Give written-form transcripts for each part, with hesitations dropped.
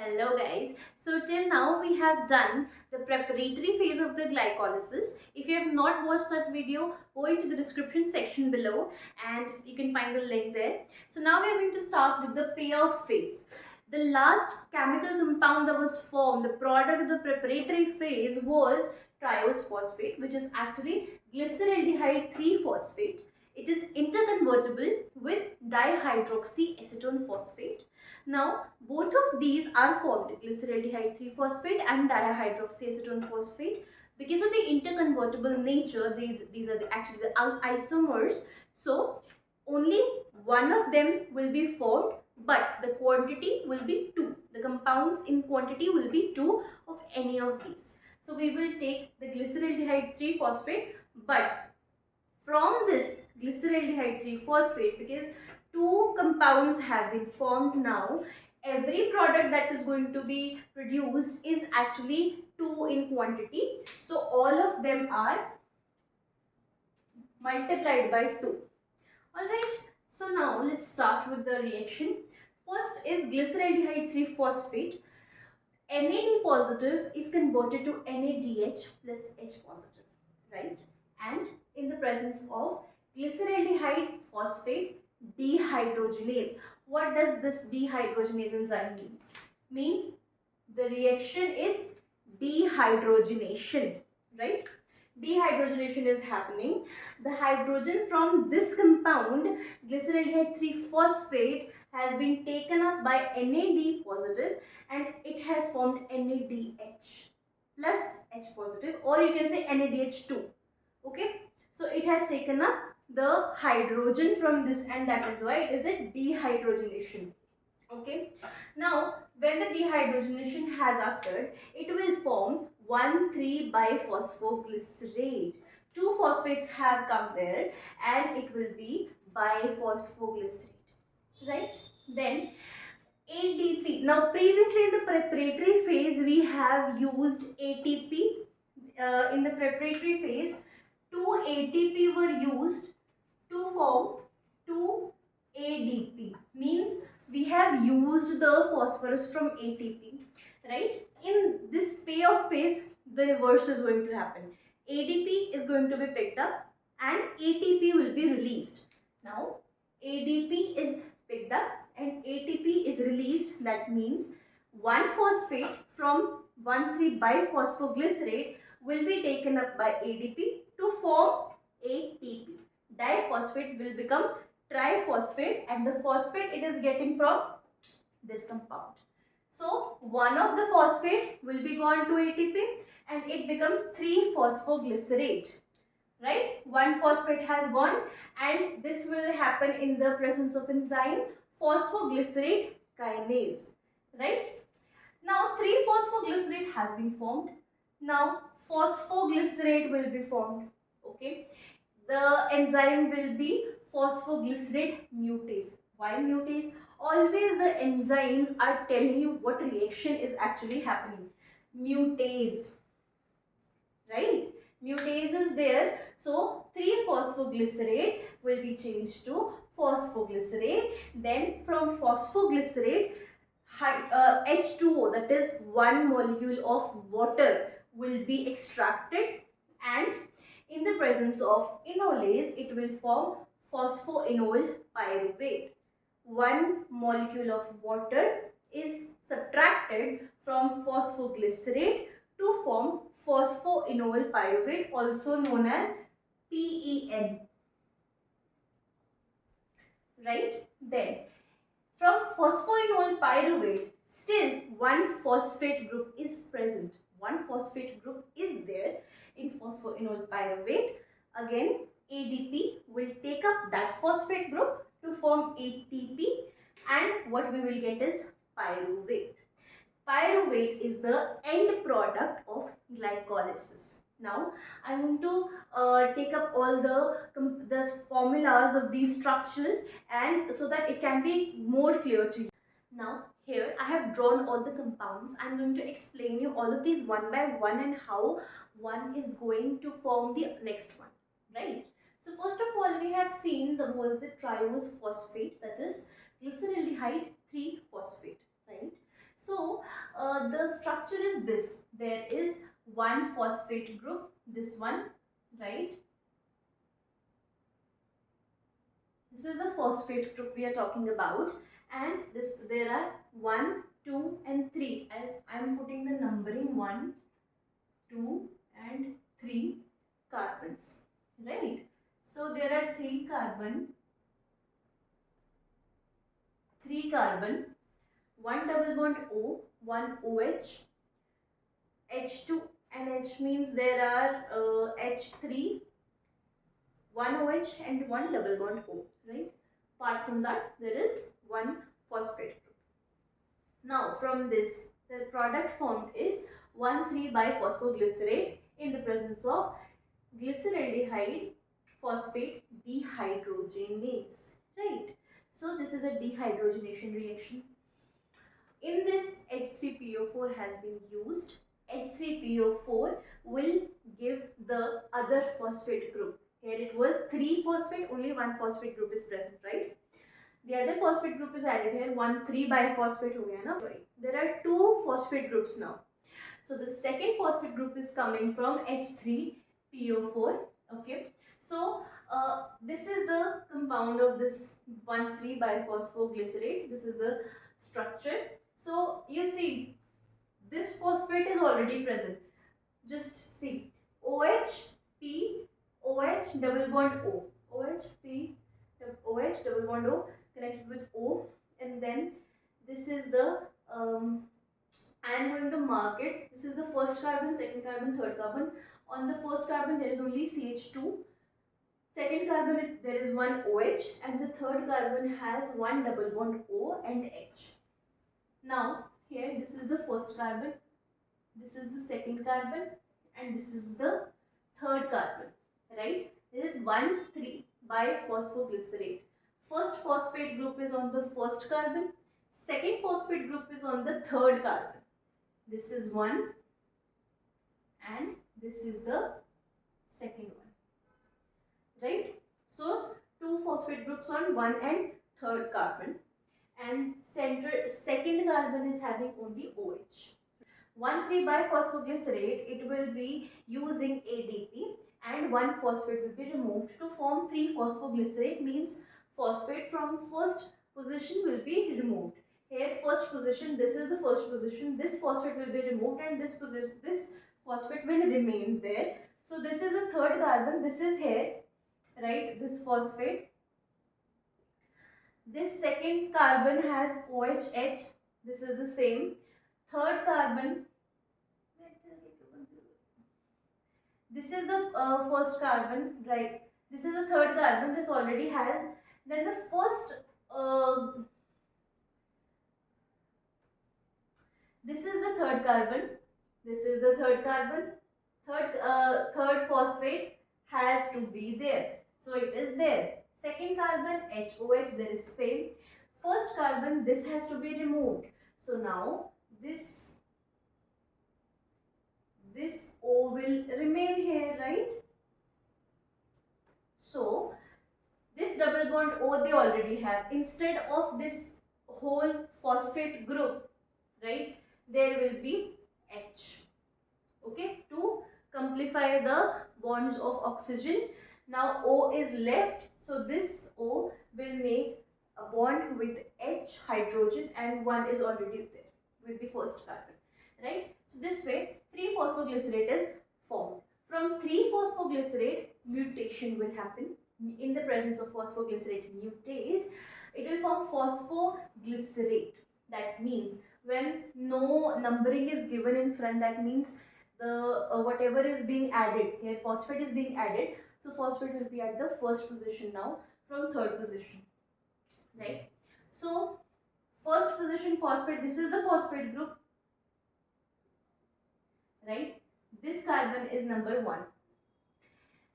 Hello guys. So till now we have done the preparatory phase of the glycolysis. If you have not watched that video, go into the description section below and you can find the link there. So now we are going to start with the payoff phase. The last chemical compound that was formed, the product of the preparatory phase, was triose phosphate, which is actually glyceraldehyde 3-phosphate. It is interconvertible with dihydroxyacetone phosphate. Now, both of these are formed, glyceraldehyde 3-phosphate and dihydroxyacetone phosphate. Because of the interconvertible nature, these are actually the isomers. So, only one of them will be formed, but the quantity will be 2. The compounds in quantity will be 2 of any of these. So, we will take the glyceraldehyde 3-phosphate, but from this glyceraldehyde 3-phosphate, because 2 compounds have been formed now, every product that is going to be produced is actually 2 in quantity. So all of them are multiplied by 2. Alright, so now let's start with the reaction. First is glyceraldehyde 3-phosphate. NAD positive is converted to NADH plus H positive, right? And in the presence of glyceraldehyde phosphate dehydrogenase. What does this dehydrogenase enzyme means? Means the reaction is dehydrogenation, right? Dehydrogenation is happening. The hydrogen from this compound, glyceraldehyde 3-phosphate, has been taken up by NAD positive and it has formed NADH plus H positive, or you can say NADH2. Okay, so it has taken up the hydrogen from this and that is why it is a dehydrogenation. Okay, now when the dehydrogenation has occurred, it will form 1,3-biphosphoglycerate. 2 phosphates have come there and it will be biphosphoglycerate, right? Then ADP. Now previously in the preparatory phase we have used ATP. In the preparatory phase 2 ATP were used to form 2 ADP. Means we have used the phosphorus from ATP, right? In this payoff phase the reverse is going to happen. ADP is going to be picked up and ATP will be released. Now ADP is picked up and ATP is released. That means 1 phosphate from 1,3-biphosphoglycerate will be taken up by ADP to form ATP. Diphosphate will become triphosphate and the phosphate it is getting from this compound. So one of the phosphate will be gone to ATP and it becomes 3-phosphoglycerate. Right? 1 phosphate has gone and this will happen in the presence of enzyme phosphoglycerate kinase. Right? Now 3-phosphoglycerate has been formed. Now phosphoglycerate will be formed. Okay. The enzyme will be phosphoglycerate mutase. Why mutase? Always the enzymes are telling you what reaction is actually happening. Mutase. Right? Mutase is there. So 3-phosphoglycerate will be changed to phosphoglycerate. Then from phosphoglycerate, H2O, that is 1 molecule of water, will be extracted and in the presence of enolase, it will form phosphoenol pyruvate. 1 molecule of water is subtracted from phosphoglycerate to form phosphoenol pyruvate, also known as PEN. Right? Then from phosphoenol pyruvate, still 1 phosphate group is present. 1 phosphate group is there in phosphoenol pyruvate. Again, ADP will take up that phosphate group to form ATP and what we will get is pyruvate. Pyruvate is the end product of glycolysis. Now, I want to take up all the formulas of these structures and so that it can be more clear to you. Now, here I have drawn all the compounds. I am going to explain you all of these one by one and how one is going to form the next one, right? So, first of all, we have seen was the triose phosphate, that is glyceraldehyde 3-phosphate, right? So, the structure is this. There is one phosphate group, this one, right? This is the phosphate group we are talking about, and there are 1, 2 and 3. I am putting the numbering 1, 2 and 3 carbons, right? So there are 3 carbon, 1 double bond O, 1 OH, H2 and H means there are H3, 1 OH and 1 double bond O, right? Apart from that, there is 1 phosphate group. Now, from this, the product formed is 1,3-biphosphoglycerate in the presence of glyceraldehyde phosphate dehydrogenase, right? So, this is a dehydrogenation reaction. In this, H3PO4 has been used. H3PO4 will give the other phosphate group. Here it was 3 phosphate, only 1 phosphate group is present, right? The other phosphate group is added here, 1,3-biphosphate ho gaya na? Sorry. There are 2 phosphate groups now. So the second phosphate group is coming from H3PO4, okay? So this is the compound of this 1,3-biphosphoglycerate. This is the structure. So you see, this phosphate is already present. Just see, OH, P, OH, double bond O. OH, P, OH, double bond O connected with O, and then this is the I am going to mark it. This is the first carbon, second carbon, third carbon. On the first carbon there is only CH2. Second carbon there is 1 OH, and the third carbon has 1 double bond O and H. Now here this is the first carbon, this is the second carbon, and this is the third carbon, right? There is 1,3-biphosphoglycerate. First phosphate group is on the first carbon, second phosphate group is on the third carbon. This is one and this is the second one, right? So 2 phosphate groups on 1 and third carbon, and second carbon is having only OH. 1,3-biphosphoglycerate, it will be using ADP, and 1 phosphate will be removed to form 3-phosphoglycerate, means phosphate from first position will be removed. Here first position, this is the first position, this phosphate will be removed and this phosphate will remain there. So this is the third carbon, this is here, right, this phosphate. This second carbon has OHH, this is the same. Third carbon, this is the first carbon, right? This is the third carbon, this already has. Then the first, this is the third carbon, this is the third carbon. Third phosphate has to be there, so it is there. Second carbon, HOH, there is same. First carbon, this has to be removed. So now this O will remain here, right? So this double bond O they already have. Instead of this whole phosphate group, right, there will be H, okay, to complete the bonds of oxygen. Now O is left, so this O will make a bond with H hydrogen, and 1 is already there with the first carbon, right? So this way 3-phosphoglycerate is formed. From 3-phosphoglycerate, mutation will happen. In the presence of phosphoglycerate mutase, it will form phosphoglycerate. That means when no numbering is given in front, that means the whatever is being added here, phosphate is being added, so phosphate will be at the first position now from third position, right? So first position phosphate, this is the phosphate group, right? This carbon is number 1,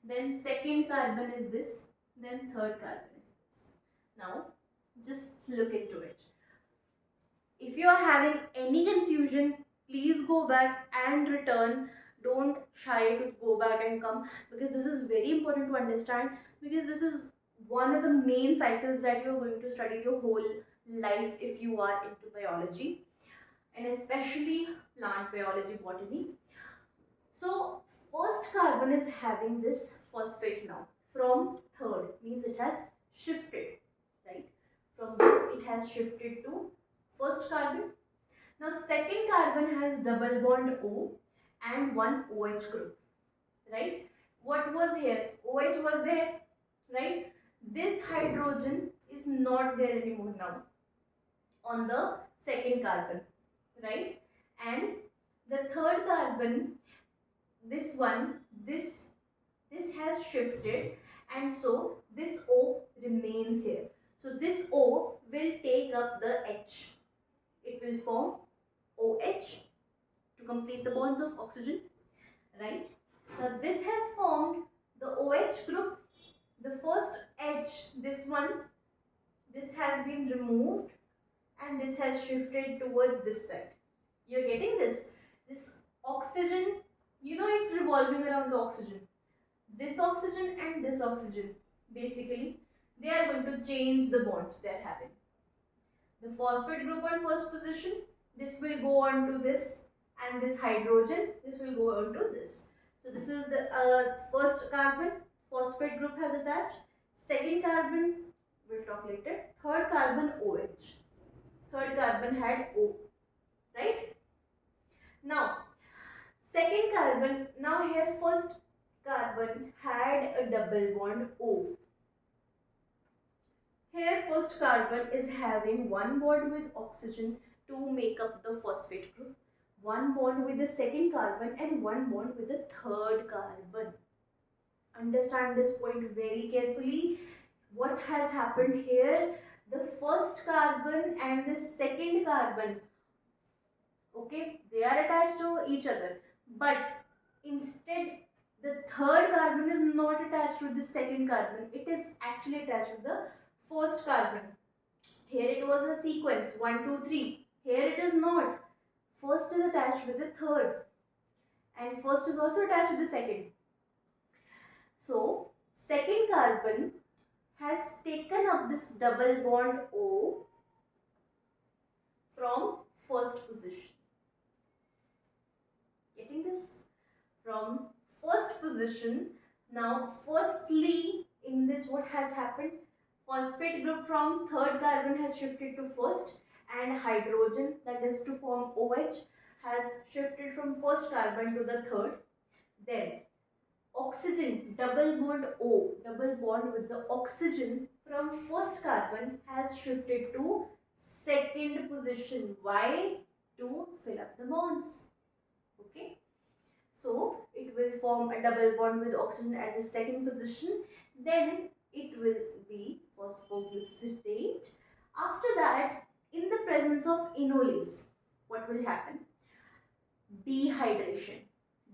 then second carbon is this, then third carbon is this. Now just look into it. If you are having any confusion, please go back and return. Don't shy to go back and come, because this is very important to understand, because this is one of the main cycles that you're going to study your whole life if you are into biology. and especially plant biology, botany. So first carbon is having this phosphate now. From third means it has shifted, right? From this it has shifted to first carbon. Now second carbon has double bond O and one OH group, right? What was here? OH was there, right? This hydrogen is not there anymore now on the second carbon, right? And the third carbon, this one, this has shifted, and so this O remains here. So this O will take up the H. It will form OH to complete the bonds of oxygen, right? Now this has formed the OH group. The first H, this one, this has been removed and this has shifted towards this side. You're getting this? This oxygen, you know, it's revolving around the oxygen. This oxygen and this oxygen, basically, they are going to change the bonds they are having. The phosphate group on first position, this will go on to this, and this hydrogen, this will go on to this. So this is the first carbon, phosphate group has attached. Second carbon, we'll talk later. Third carbon, OH. Third carbon had O, right? Now, second carbon, now here first carbon had a double bond O. Here first carbon is having one bond with oxygen to make up the phosphate group, one bond with the second carbon and one bond with the third carbon. Understand this point very carefully. What has happened here? The first carbon and the second carbon, okay, they are attached to each other, but instead the third carbon is not attached with the second carbon. It is actually attached with the first carbon. Here it was a sequence 1, 2, 3. Here it is not. First is attached with the third, and first is also attached with the second. So second carbon has taken up this double bond O from first position. Getting this? From first position. Now firstly, in this what has happened? Phosphate group from third carbon has shifted to first, and hydrogen, that is to form OH, has shifted from first carbon to the third. Then oxygen, double bond O, double bond with the oxygen from first carbon has shifted to second position. Why? To fill up the bonds. Okay. So it will form a double bond with oxygen at the second position. Then it will be phosphoglycerate. After that, in the presence of enolase, what will happen? Dehydration.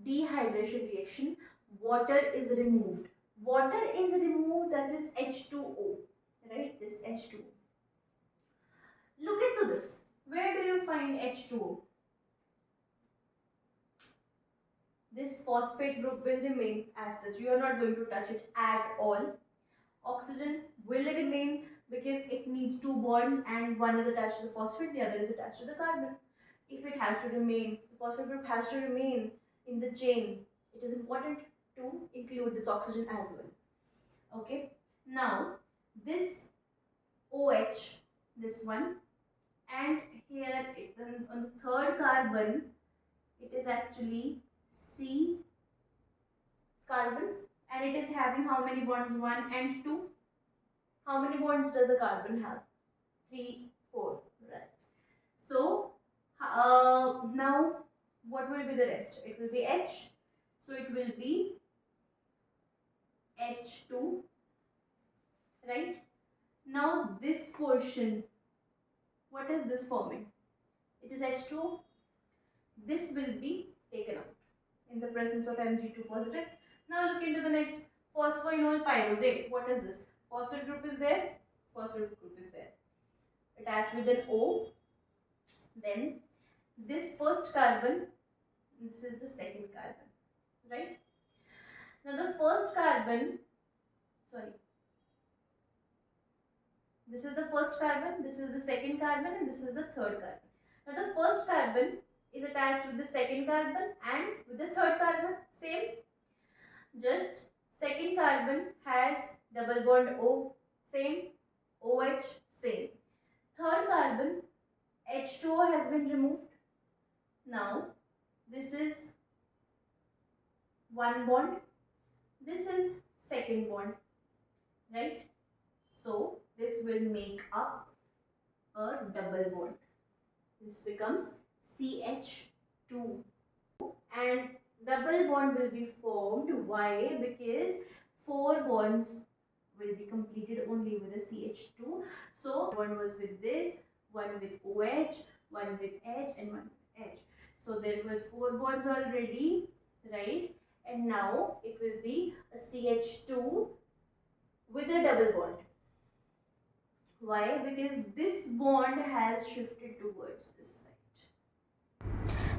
Dehydration reaction. Water is removed. Water is removed, that is H2O. Right? This H2O. Look into this. Where do you find H2O? This phosphate group will remain as such. You are not going to touch it at all. Oxygen will remain because it needs two bonds, and one is attached to the phosphate, the other is attached to the carbon. If it has to remain, the phosphate group has to remain in the chain. It is important to include this oxygen as well. Okay. Now, this OH, this one, and here on the third carbon, it is actually C carbon, and it is having how many bonds? 1 and 2. How many bonds does a carbon have? 3, 4, right? So now what will be the rest? It will be H, so it will be H2, right? Now this portion, what is this forming? It is H2O. This will be taken out in the presence of Mg2 positive. Now look into the next, phosphoenol pyruvate. What is this? Phosphate group is there, phosphate group is there, attached with an O. Then this first carbon, this is the second carbon, right? Now the first carbon, this is the first carbon, this is the second carbon, and this is the third carbon. Now the first carbon is attached with the second carbon and with the third carbon, same. Just second carbon has double bond O, same. OH, same. Third carbon, H2O has been removed. Now this is one bond, this is second bond, right? So this will make up a double bond. This becomes CH2 and double bond will be formed. Why? Because 4 bonds will be completed only with a CH2. So one was with this, one with OH, one with H and one with H. So there were 4 bonds already, right? And now it will be a CH2 with a double bond. Why? Because this bond has shifted towards this side.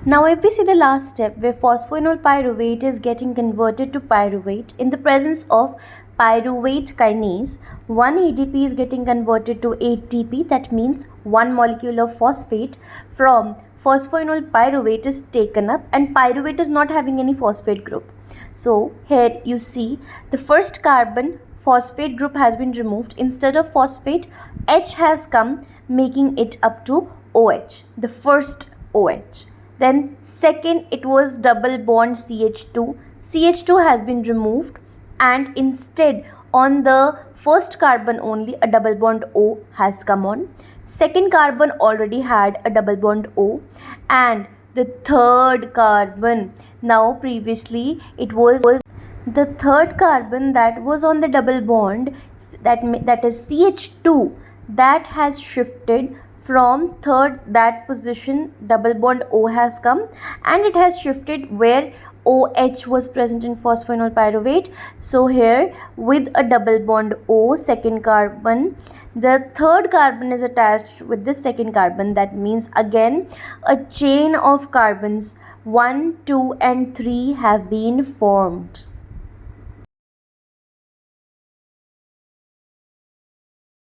Now if we see the last step where phosphoenol pyruvate is getting converted to pyruvate in the presence of pyruvate kinase, 1 ADP is getting converted to ATP, that means one molecule of phosphate from phosphoenol pyruvate is taken up and pyruvate is not having any phosphate group. So here you see the first carbon phosphate group has been removed. Instead of phosphate, H has come, making it up to OH, the first OH. Then second, it was double bond CH2. CH2 has been removed and instead on the first carbon only a double bond O has come on. Second carbon already had a double bond O and the third carbon, now previously it was the third carbon that was on the double bond, that is CH2, that has shifted from third, that position double bond O has come and it has shifted where OH was present in phosphoenol pyruvate. So here with a double bond O, second carbon, the third carbon is attached with the second carbon. That means again a chain of carbons 1, 2 and 3 have been formed.